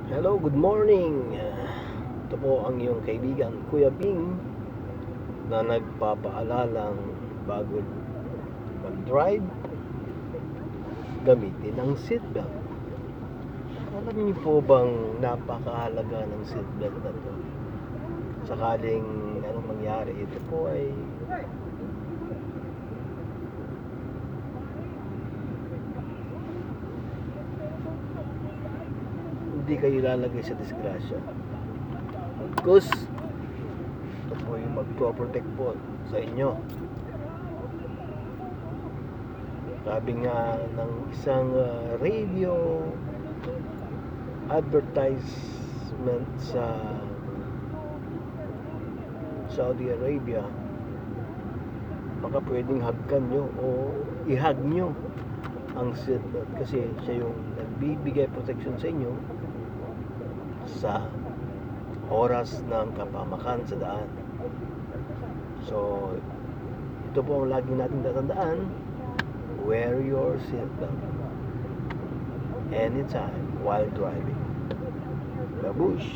Hello, good morning. Ito po ang iyong kaibigan, Kuya Bing, na nagpapaalalang bago mag-drive, gamitin ang seatbelt. Alam niyo po bang napakahalaga ng seatbelt na to? Sakaling anong mangyari, ito po ay hindi kayo lalagay sa disgrasya. Because ito po yung magpo-protect po sa inyo. Sabi nga ng isang radio advertisement sa Saudi Arabia, baka pwedeng hagkan nyo o ihag nyo ang seatbelt kasi siya yung nagbibigay protection sa inyo sa oras ng kapamakan sa daan. So ito po ang lagi natin tatandaan: wear your seatbelt anytime while driving. Babush!